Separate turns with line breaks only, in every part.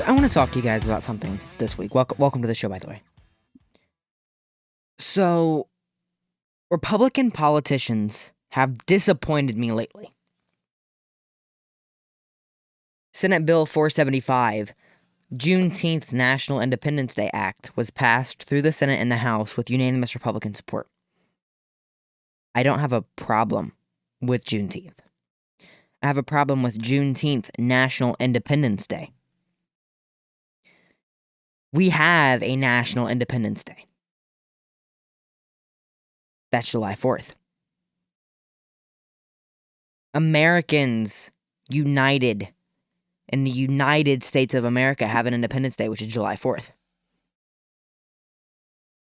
I want to talk to you guys about something this week. Welcome to the show, by the way. So, Republican politicians have disappointed me lately. Senate Bill 475, Juneteenth National Independence Day Act, was passed through the Senate and the House with unanimous Republican support. I don't have a problem with Juneteenth. I have a problem with Juneteenth National Independence Day. We have a National Independence Day. That's July 4th. Americans united in the United States of America have an Independence Day, which is July 4th.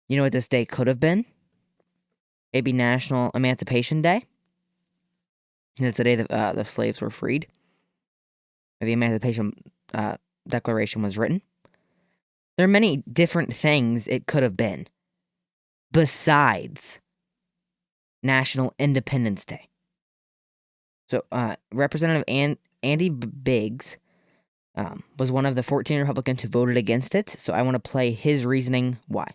You know what this day could have been? Maybe National Emancipation Day. It's the day that the slaves were freed. The Emancipation Declaration was written. There are many different things it could have been besides National Independence Day. So, Representative Andy Biggs was one of the 14 Republicans who voted against it, so I want to play his reasoning why.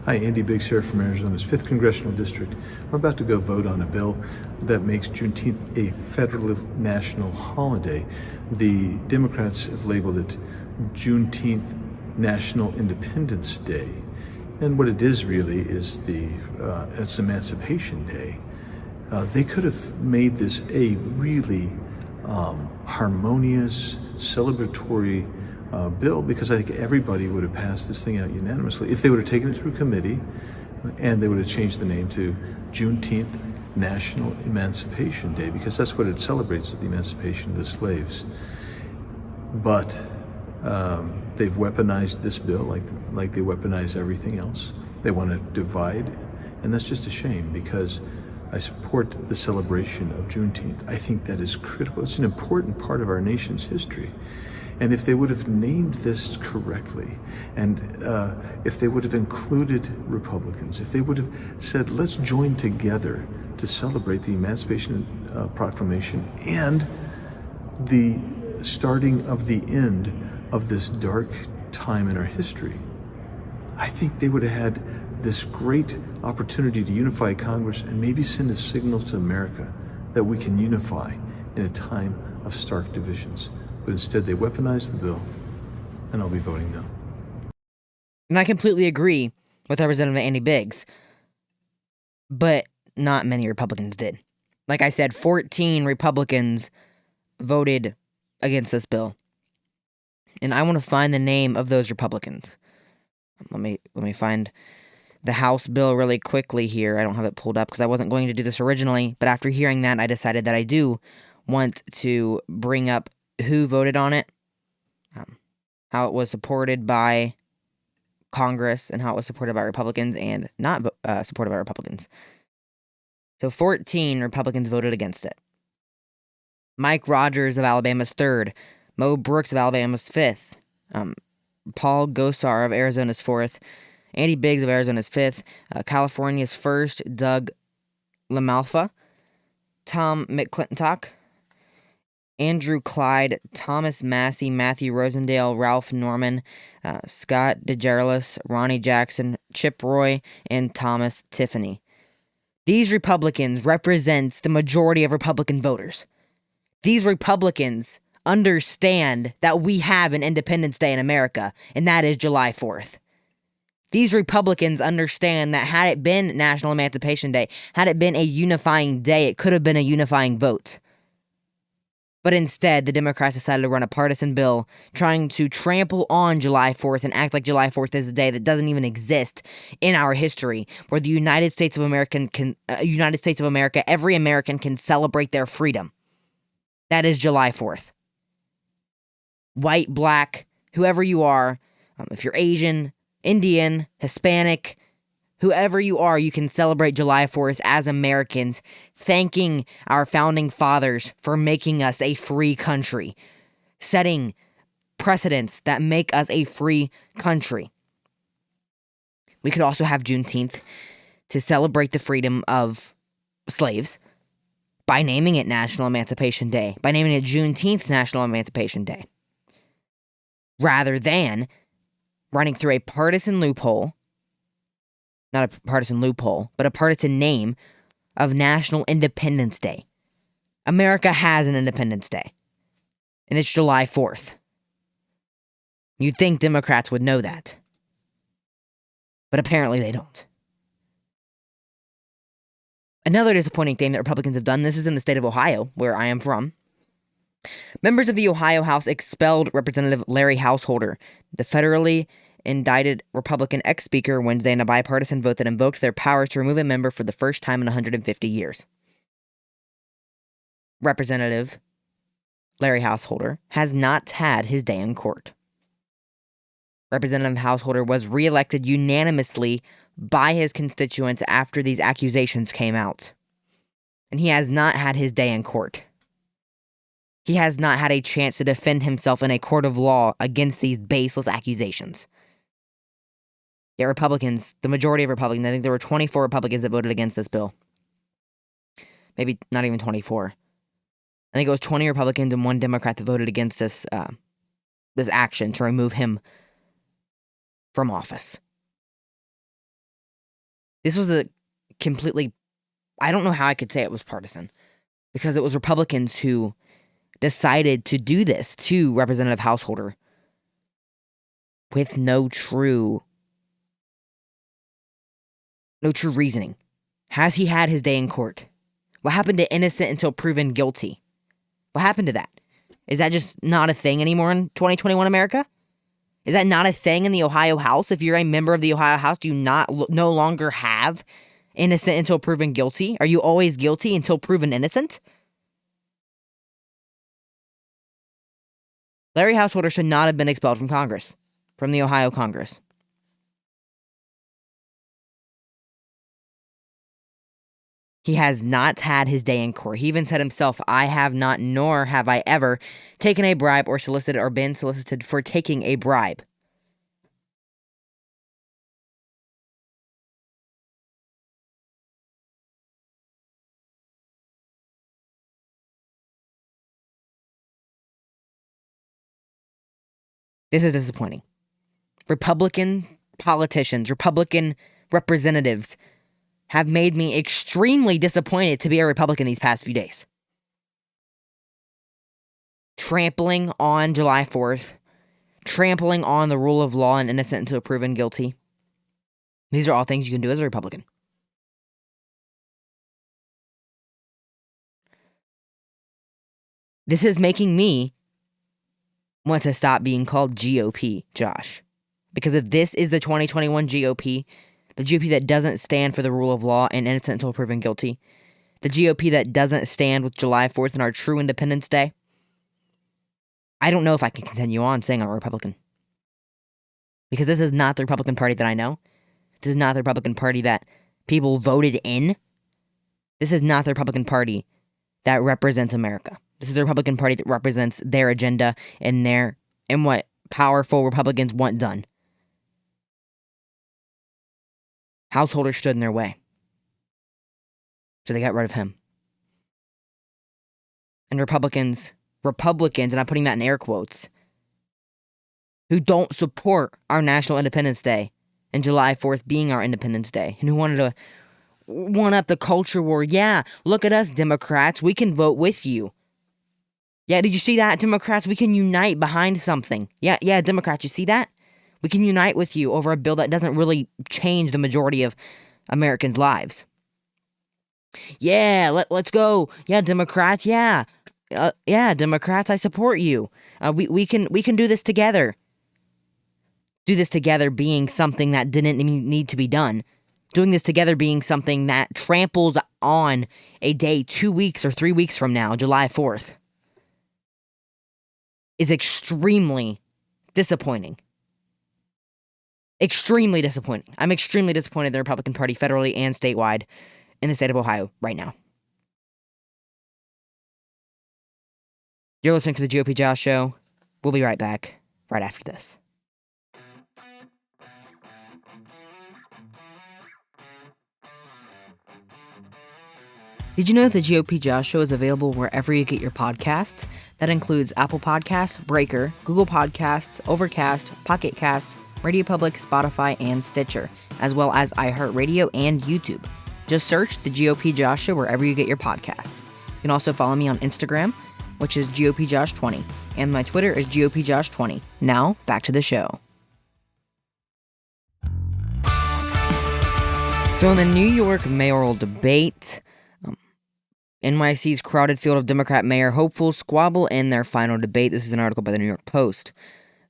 Hi, Andy Biggs here from Arizona's 5th Congressional District. We're about to go vote on a bill that makes Juneteenth a federal national holiday. The Democrats have labeled it Juneteenth National Independence Day. And what it is really is it's Emancipation Day. They could have made this a really harmonious, celebratory bill, because I think everybody would have passed this thing out unanimously if they would have taken it through committee and they would have changed the name to Juneteenth National Emancipation Day, because that's what it celebrates, is the emancipation of the slaves. But they've weaponized this bill like they weaponize everything else. They want to divide, and that's just a shame, because I support the celebration of Juneteenth. I think that is critical. It's an important part of our nation's history. And if they would have named this correctly, and if they would have included Republicans, if they would have said, let's join together to celebrate the Emancipation Proclamation and the starting of the end of this dark time in our history, I think they would have had this great opportunity to unify Congress and maybe send a signal to America that we can unify in a time of stark divisions. But instead they weaponized the bill, and I'll be voting no.
And I completely agree with Representative Andy Biggs, but not many Republicans did. Like I said, 14 Republicans voted against this bill. And I want to find the name of those Republicans. Let me find the House bill really quickly here. I don't have it pulled up because I wasn't going to do this originally, but after hearing that, I decided that I do want to bring up who voted on it, how it was supported by Congress, and how it was supported by Republicans and not supported by Republicans. So 14 Republicans voted against it. Mike Rogers of Alabama's 3rd, Mo Brooks of Alabama's 5th, Paul Gosar of Arizona's 4th, Andy Biggs of Arizona's 5th, California's 1st, Doug LaMalfa, Tom McClintock, Andrew Clyde, Thomas Massey, Matthew Rosendale, Ralph Norman, Scott DeGerlis, Ronnie Jackson, Chip Roy, and Thomas Tiffany. These Republicans represent the majority of Republican voters. These Republicans understand that we have an Independence Day in America, and that is July 4th. These Republicans understand that had it been National Emancipation Day, had it been a unifying day, it could have been a unifying vote. But instead, the Democrats decided to run a partisan bill trying to trample on July 4th and act like July 4th is a day that doesn't even exist in our history, where the United States of America, every American can celebrate their freedom. That is July 4th. White, black, whoever you are, if you're Asian, Indian, Hispanic, whoever you are, you can celebrate July 4th as Americans, thanking our founding fathers for making us a free country, setting precedents that make us a free country. We could also have Juneteenth to celebrate the freedom of slaves by naming it National Emancipation Day, by naming it Juneteenth National Emancipation Day, rather than running through a partisan loophole, not a partisan loophole, but a partisan name of National Independence Day. America has an Independence Day, and it's July 4th. You'd think Democrats would know that, but apparently they don't. Another disappointing thing that Republicans have done, this is in the state of Ohio, where I am from. Members of the Ohio House expelled Representative Larry Householder, the federally indicted Republican ex-speaker, Wednesday in a bipartisan vote that invoked their powers to remove a member for the first time in 150 years. Representative Larry Householder has not had his day in court. Representative Householder was reelected unanimously by his constituents after these accusations came out. And he has not had his day in court. He has not had a chance to defend himself in a court of law against these baseless accusations. Yet Republicans, the majority of Republicans, I think there were 24 Republicans that voted against this bill. Maybe not even 24. I think it was 20 Republicans and 1 Democrat that voted against this action to remove him from office. This was a completely, I don't know how I could say it was partisan, because it was Republicans who decided to do this to Representative Householder with no true reasoning. Has he had his day in court? What happened to innocent until proven guilty? What happened to that? Is that just not a thing anymore in 2021 America? Is that not a thing in the Ohio House? If you're a member of the Ohio House, do you no longer have innocent until proven guilty? Are you always guilty until proven innocent? Larry Householder should not have been expelled from Congress, from the Ohio Congress. He has not had his day in court. He even said himself, I have not, nor have I ever taken a bribe or solicited or been solicited for taking a bribe. This is disappointing. Republican politicians, Republican representatives have made me extremely disappointed to be a Republican these past few days. Trampling on July 4th, trampling on the rule of law and innocent until proven guilty. These are all things you can do as a Republican. This is making me want to stop being called GOP, Josh. Because if this is the 2021 GOP, the GOP that doesn't stand for the rule of law and innocent until proven guilty, the GOP that doesn't stand with July 4th and our true Independence Day, I don't know if I can continue on saying I'm a Republican. Because this is not the Republican Party that I know. This is not the Republican Party that people voted in. This is not the Republican Party that represents America. This is the Republican Party that represents their agenda and what powerful Republicans want done. Householder stood in their way. So they got rid of him. And Republicans, and I'm putting that in air quotes, who don't support our National Independence Day and July 4th being our Independence Day, and who wanted to one up the culture war. Yeah, look at us, Democrats. We can vote with you. Yeah, did you see that, Democrats? We can unite behind something. Yeah, Democrats, you see that? We can unite with you over a bill that doesn't really change the majority of Americans' lives. Yeah, let's go. Yeah, Democrats, yeah. Democrats, I support you. We can do this together. Do this together being something that didn't need to be done. Doing this together being something that tramples on a day 2 weeks or 3 weeks from now, July 4th, is extremely disappointing. Extremely disappointing. I'm extremely disappointed in the Republican Party federally and statewide in the state of Ohio right now. You're listening to the GOP Josh Show. We'll be right back right after this. Did you know that the GOP Josh Show is available wherever you get your podcasts? That includes Apple Podcasts, Breaker, Google Podcasts, Overcast, Pocket Casts, Radio Public, Spotify, and Stitcher, as well as iHeartRadio and YouTube. Just search the GOP Josh Show wherever you get your podcasts. You can also follow me on Instagram, which is GOPJosh20, and my Twitter is GOPJosh20. Now, back to the show. So in the New York mayoral debate, NYC's crowded field of Democrat mayor hopefuls squabble in their final debate. This is an article by the New York Post.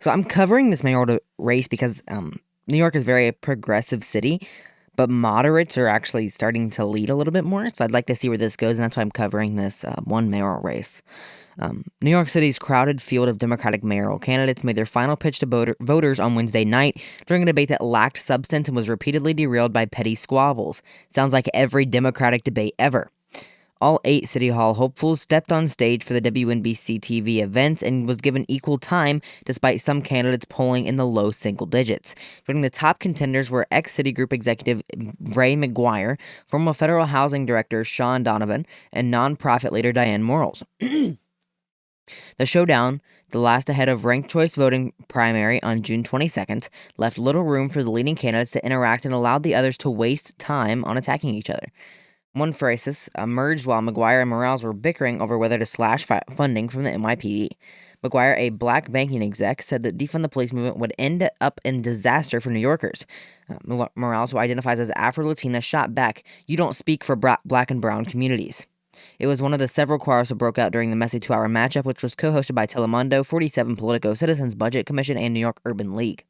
So I'm covering this mayoral race because New York is a very progressive city, but moderates are actually starting to lead a little bit more. So I'd like to see where this goes, and that's why I'm covering this one mayoral race. New York City's crowded field of Democratic mayoral candidates made their final pitch to voters on Wednesday night during a debate that lacked substance and was repeatedly derailed by petty squabbles. Sounds like every Democratic debate ever. All 8 City Hall hopefuls stepped on stage for the WNBC TV event and was given equal time despite some candidates polling in the low single digits. Joining the top contenders were ex-Citigroup executive Ray McGuire, former federal housing director Sean Donovan, and nonprofit leader Diane Morals. The showdown, the last ahead of ranked choice voting primary on June 22nd, left little room for the leading candidates to interact and allowed the others to waste time on attacking each other. One crisis emerged while McGuire and Morales were bickering over whether to slash funding from the NYPD. McGuire, a black banking exec, said that defund the police movement would end up in disaster for New Yorkers. Morales, who identifies as Afro-Latina, shot back, "You don't speak for black and brown communities." It was one of the several quarrels that broke out during the messy 2-hour matchup, which was co-hosted by Telemundo, 47 Politico, Citizens Budget Commission, and New York Urban League.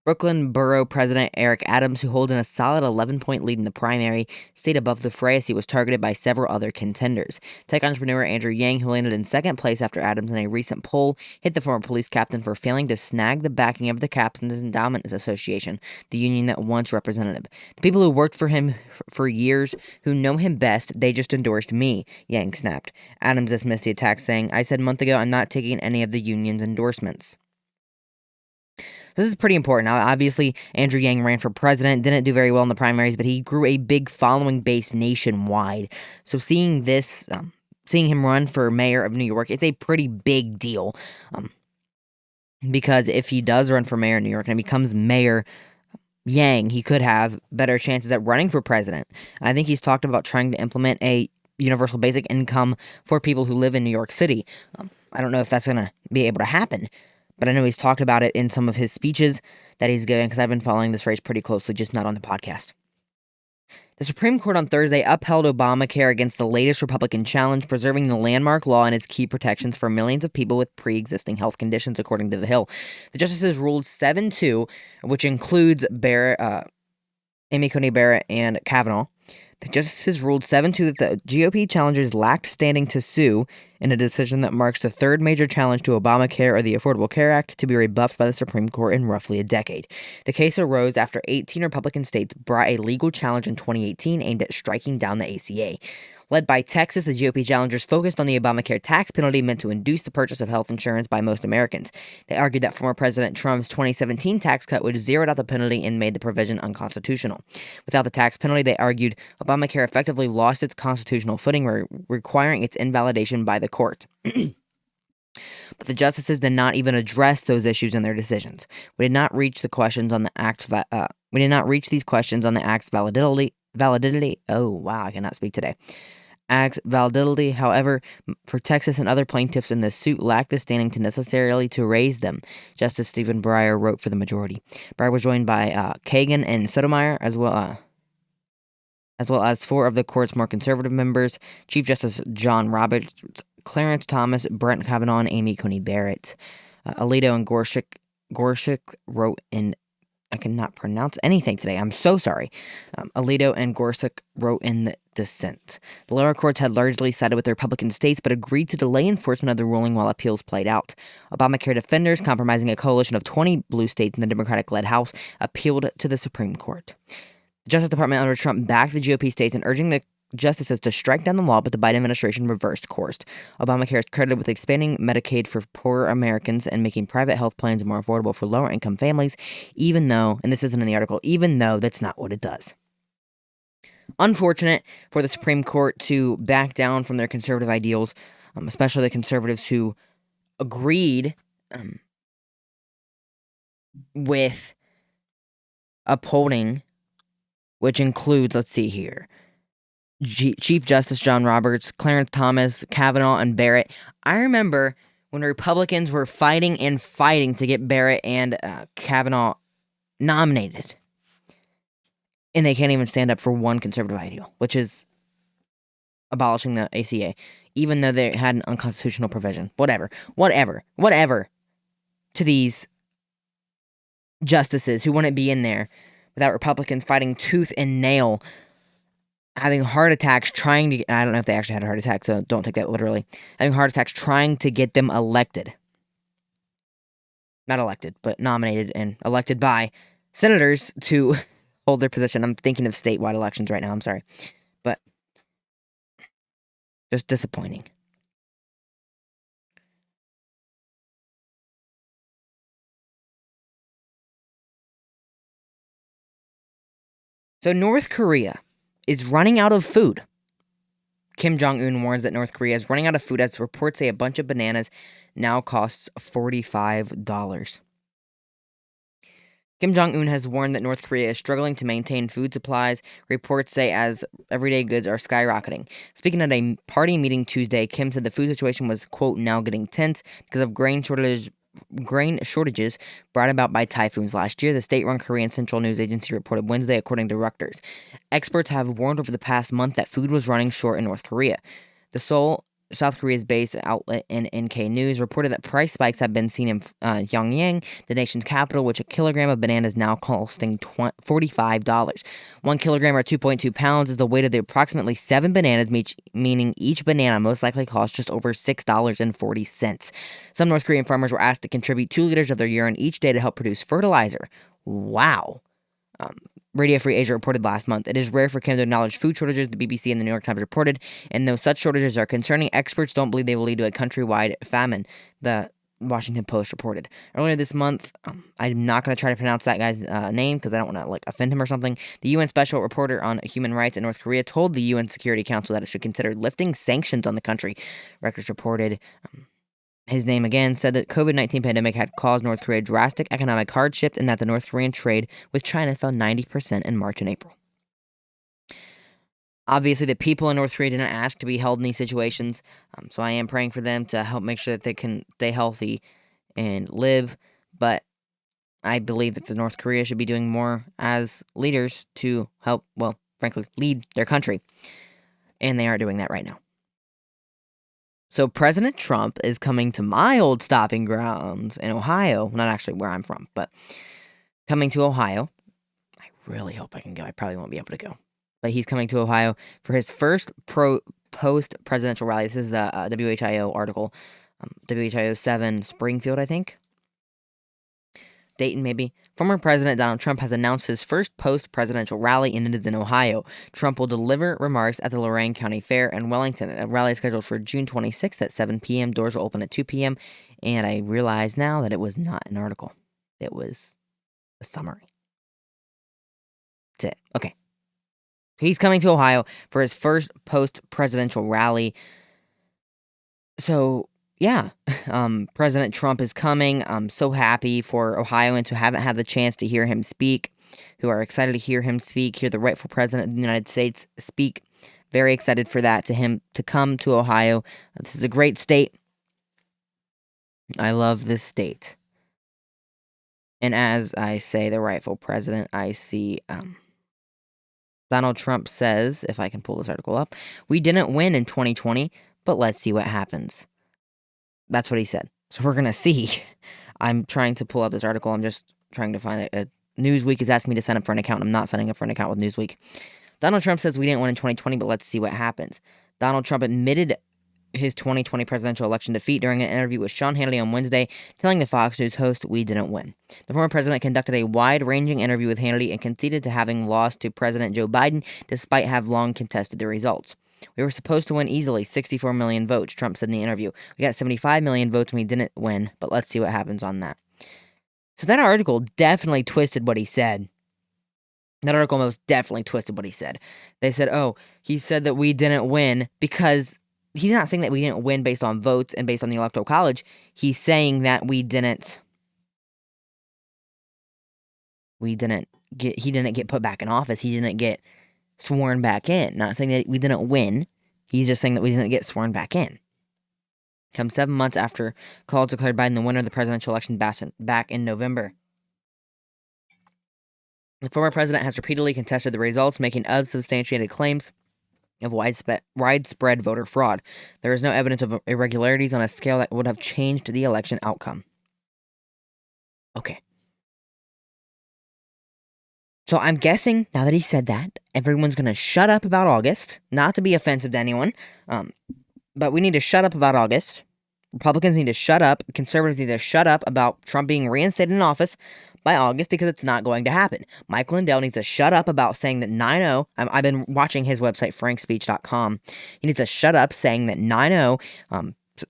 Brooklyn Borough President Eric Adams, who holds in a solid 11-point lead in the primary, stayed above the fray as he was targeted by several other contenders. Tech entrepreneur Andrew Yang, who landed in second place after Adams in a recent poll, hit the former police captain for failing to snag the backing of the Captain's Endowment Association, the union that once represented him. "The people who worked for him for years, who know him best, they just endorsed me," Yang snapped. Adams dismissed the attack, saying, "I said a month ago I'm not taking any of the union's endorsements." This is pretty important. Now, obviously, Andrew Yang ran for president, didn't do very well in the primaries, but he grew a big following base nationwide. So seeing him run for mayor of New York, it's a pretty big deal. Because if he does run for mayor of New York and becomes Mayor Yang, he could have better chances at running for president. I think he's talked about trying to implement a universal basic income for people who live in New York City. I don't know if that's going to be able to happen, but I know he's talked about it in some of his speeches that he's given, because I've been following this race pretty closely, just not on the podcast. The Supreme Court on Thursday upheld Obamacare against the latest Republican challenge, preserving the landmark law and its key protections for millions of people with pre-existing health conditions, according to The Hill. The justices ruled 7-2, which includes Amy Coney Barrett and Kavanaugh. The justices ruled 7-2 that the GOP challengers lacked standing to sue in a decision that marks the third major challenge to Obamacare or the Affordable Care Act to be rebuffed by the Supreme Court in roughly a decade. The case arose after 18 Republican states brought a legal challenge in 2018 aimed at striking down the ACA. Led by Texas, the GOP challengers focused on the Obamacare tax penalty meant to induce the purchase of health insurance by most Americans. They argued that former President Trump's 2017 tax cut would zero out the penalty and made the provision unconstitutional. Without the tax penalty, they argued, Obamacare effectively lost its constitutional footing, requiring its invalidation by the court. But the justices did not even address those issues in their decisions. We did not reach the questions on the act's these questions on the act's validity. Oh wow, I cannot speak today. Act's validity, however, for Texas and other plaintiffs in the suit lacked the standing to necessarily to raise them. Justice Stephen Breyer wrote for the majority. Breyer was joined by Kagan and Sotomayor, as well as 4 of the court's more conservative members: Chief Justice John Roberts, Clarence Thomas, Brett Kavanaugh, and Amy Coney Barrett. Alito and Gorsuch wrote in... I cannot pronounce anything today. I'm so sorry. Alito and Gorsuch wrote in the dissent. The lower courts had largely sided with the Republican states, but agreed to delay enforcement of the ruling while appeals played out. Obamacare defenders, comprising a coalition of 20 blue states in the Democratic-led House, appealed to the Supreme Court. The Justice Department under Trump backed the GOP states in urging the justices to strike down the law, but the Biden administration reversed course. Obamacare is credited with expanding Medicaid for poorer Americans and making private health plans more affordable for lower-income families, even though, and this isn't in the article, even though that's not what it does. unfortunate for the Supreme Court to back down from their conservative ideals, especially the conservatives who agreed with upholding, which includes, let's see here, Chief Justice John Roberts, Clarence Thomas, Kavanaugh, and Barrett. I remember when Republicans were fighting to get Barrett and Kavanaugh nominated. And they can't even stand up for one conservative ideal, which is abolishing the ACA, even though they had an unconstitutional provision. Whatever to these justices who wouldn't be in there without Republicans fighting tooth and nail, having heart attacks trying to... I don't know if they actually had a heart attack, so don't take that literally. Having heart attacks trying to get them elected. Not elected, but nominated and elected by senators to hold their position. I'm thinking of statewide elections right now, I'm sorry. But just disappointing. So North Korea is running out of food. Kim Jong-un warns that North Korea is running out of food as reports say a bunch of bananas now costs $45. Kim Jong-un has warned that North Korea is struggling to maintain food supplies, reports say, as everyday goods are skyrocketing. Speaking at a party meeting Tuesday, Kim said the food situation was, quote, now getting tense because of grain shortages brought about by typhoons last year, the state-run Korean Central News Agency reported Wednesday, according to Reuters. Experts have warned over the past month that food was running short in North Korea. The Seoul, South Korea's based outlet in NK News reported that price spikes have been seen in Pyongyang, the nation's capital, which a kilogram of banana is now costing $45. 1 kilogram or 2.2 pounds is the weight of the approximately 7 bananas, meaning each banana most likely costs just over $6.40. Some North Korean farmers were asked to contribute 2 liters of their urine each day to help produce fertilizer. Wow. Radio Free Asia reported last month. It is rare for Kim to acknowledge food shortages, the BBC and the New York Times reported, and though such shortages are concerning, experts don't believe they will lead to a countrywide famine, the Washington Post reported. Earlier this month, I'm not going to try to pronounce that guy's name because I don't want to offend him or something. The UN Special Reporter on Human Rights in North Korea told the UN Security Council that it should consider lifting sanctions on the country. Records reported... his name again said that COVID-19 pandemic had caused North Korea drastic economic hardship and that the North Korean trade with China fell 90% in March and April. Obviously, the people in North Korea didn't ask to be held in these situations, so I am praying for them to help make sure that they can stay healthy and live, but I believe that the North Korea should be doing more as leaders to help, well, frankly, lead their country, and they aren't doing that right now. So President Trump is coming to my old stopping grounds in Ohio. Not actually where I'm from, but coming to Ohio. I really hope I can go. I probably won't be able to go. But he's coming to Ohio for his first post-presidential rally. This is the WHIO article. WHIO 7, Springfield, I think. Dayton, maybe. Former President Donald Trump has announced his first post-presidential rally, and it is in Ohio. Trump will deliver remarks at the Lorain County Fair in Wellington. The rally is scheduled for June 26th at 7 p.m. Doors will open at 2 p.m. And I realize now that it was not an article. It was a summary. That's it. Okay. He's coming to Ohio for his first post-presidential rally. So... yeah, President Trump is coming. I'm so happy for Ohioans who haven't had the chance to hear him speak, who are excited to hear him speak, hear the rightful president of the United States speak. Very excited for that, to him to come to Ohio. This is a great state. I love this state. And as I say the rightful president, I see Donald Trump says, if I can pull this article up, we didn't win in 2020, but let's see what happens. That's what he said. So we're going to see. I'm trying to pull up this article. I'm just trying to find it. Newsweek is asking me to sign up for an account. I'm not signing up for an account with Newsweek. Donald Trump says we didn't win in 2020, but let's see what happens. Donald Trump admitted his 2020 presidential election defeat during an interview with Sean Hannity on Wednesday, telling the Fox News host we didn't win. The former president conducted a wide-ranging interview with Hannity and conceded to having lost to President Joe Biden, despite have long contested the results. We were supposed to win easily, 64 million votes, Trump said in the interview. We got 75 million votes and we didn't win, but let's see what happens on that. So that article definitely twisted what he said. That article most definitely twisted what he said. They said, oh, he said that we didn't win because he's not saying that we didn't win based on votes and based on the Electoral College. He's saying that he didn't get put back in office. He didn't get sworn back in. Not saying that we didn't win. He's just saying that we didn't get sworn back in. Come 7 months after College declared Biden the winner of the presidential election back in November. The former president has repeatedly contested the results, making unsubstantiated claims of widespread voter fraud. There is no evidence of irregularities on a scale that would have changed the election outcome. Okay. So I'm guessing, now that he said that, everyone's going to shut up about August. Not to be offensive to anyone, but we need to shut up about August. Republicans need to shut up. Conservatives need to shut up about Trump being reinstated in office by August, because it's not going to happen. Mike Lindell needs to shut up about saying that 9-0. I've been watching his website, frankspeech.com. He needs to shut up saying that 9-0,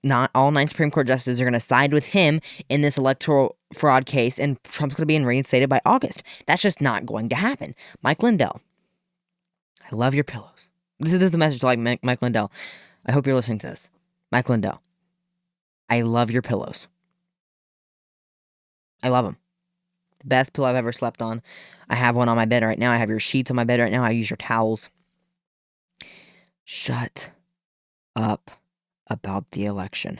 not all 9 Supreme Court justices are going to side with him in this electoral fraud case, and Trump's going to be reinstated by August. That's just not going to happen. Mike Lindell, I love your pillows. This is the message to like Mike Lindell. I hope you're listening to this. Mike Lindell, I love your pillows. I love them. The best pillow I've ever slept on. I have one on my bed right now. I have your sheets on my bed right now. I use your towels. Shut up about the election.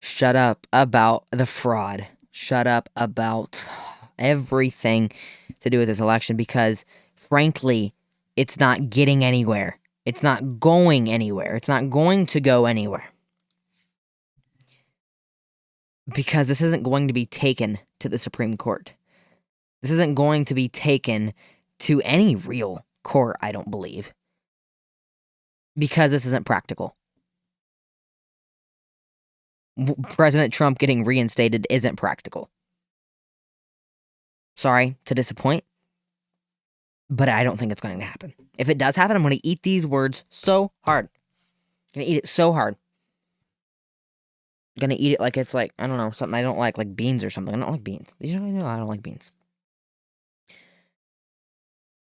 Shut up about the fraud. Shut up about everything to do with this election, because, frankly, it's not getting anywhere. It's not going anywhere. It's not going to go anywhere. Because this isn't going to be taken to the Supreme Court. This isn't going to be taken to any real court, I don't believe. Because this isn't practical. President Trump getting reinstated isn't practical. Sorry to disappoint, but I don't think it's going to happen. If it does happen, I'm going to eat these words so hard. I'm going to eat it so hard. Gonna eat it like it's like, I don't know, something I don't like beans or something. I don't like beans. Did you know I don't like beans?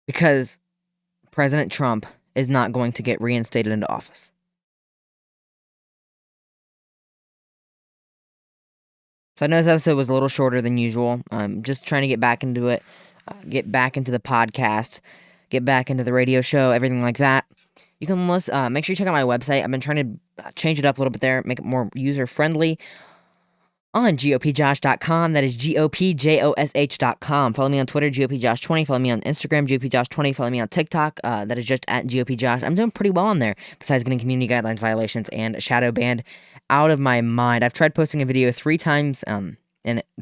Because President Trump is not going to get reinstated into office. So I know this episode was a little shorter than usual. I'm just trying to get back into it, get back into the podcast, get back into the radio show, everything like that. You can listen. Make sure you check out my website. I've been trying to change it up a little bit there, make it more user-friendly on GOPjosh.com. That is GOPJOSH.com. Follow me on Twitter, GOPJosh20. Follow me on Instagram, GOPJosh20. Follow me on TikTok. That is just at GOPJosh. I'm doing pretty well on there, besides getting community guidelines violations and shadow banned out of my mind. I've tried posting a video 3 times, and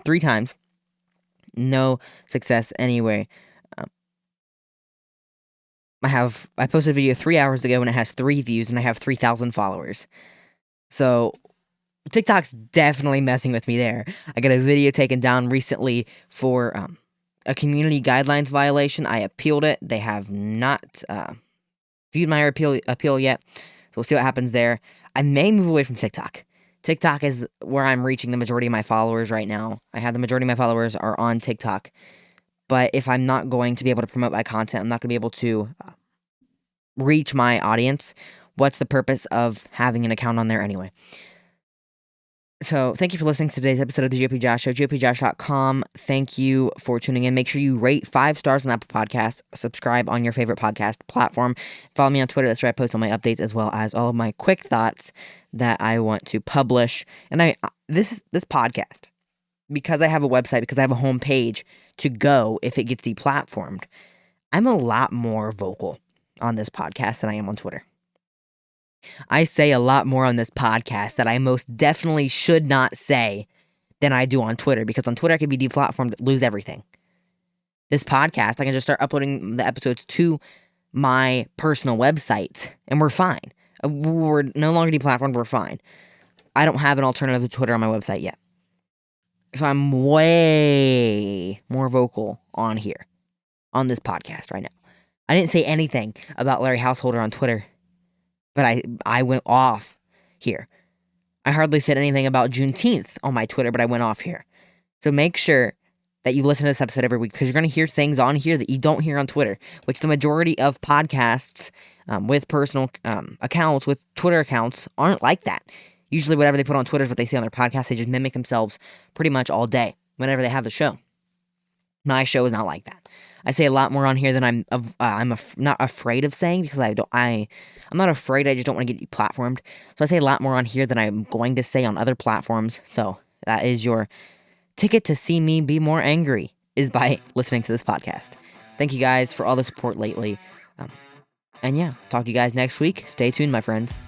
3 times, no success anyway. I posted a video 3 hours ago and it has 3 views and I have 3,000 followers. So TikTok's definitely messing with me there. I got a video taken down recently for a community guidelines violation. I appealed it. They have not viewed my appeal yet. So we'll see what happens there. I may move away from TikTok. TikTok is where I'm reaching the majority of my followers right now. I have the majority of my followers are on TikTok. But if I'm not going to be able to promote my content, I'm not going to be able to reach my audience, what's the purpose of having an account on there anyway? So thank you for listening to today's episode of the GOP Josh Show, GOPjosh.com. Thank you for tuning in. Make sure you rate 5 stars on Apple Podcasts. Subscribe on your favorite podcast platform. Follow me on Twitter. That's where I post all my updates, as well as all of my quick thoughts that I want to publish. And this podcast, because I have a website, because I have a homepage to go if it gets deplatformed, I'm a lot more vocal on this podcast than I am on Twitter. I say a lot more on this podcast that I most definitely should not say than I do on Twitter, because on Twitter I could be deplatformed, lose everything. This podcast, I can just start uploading the episodes to my personal website, and we're fine. We're no longer deplatformed, we're fine. I don't have an alternative to Twitter on my website yet. So I'm way more vocal on here, on this podcast right now. I didn't say anything about Larry Householder on Twitter, but I went off here. I hardly said anything about Juneteenth on my Twitter, but I went off here. So make sure that you listen to this episode every week, because you're going to hear things on here that you don't hear on Twitter, which the majority of podcasts with personal accounts, with Twitter accounts, aren't like that. Usually whatever they put on Twitter is what they say on their podcast. They just mimic themselves pretty much all day whenever they have the show. My show is not like that. I say a lot more on here than I'm not afraid of saying, because I'm not afraid. I just don't want to get platformed. So I say a lot more on here than I'm going to say on other platforms. So that is your ticket to see me be more angry, is by listening to this podcast. Thank you guys for all the support lately. And yeah, talk to you guys next week. Stay tuned, my friends.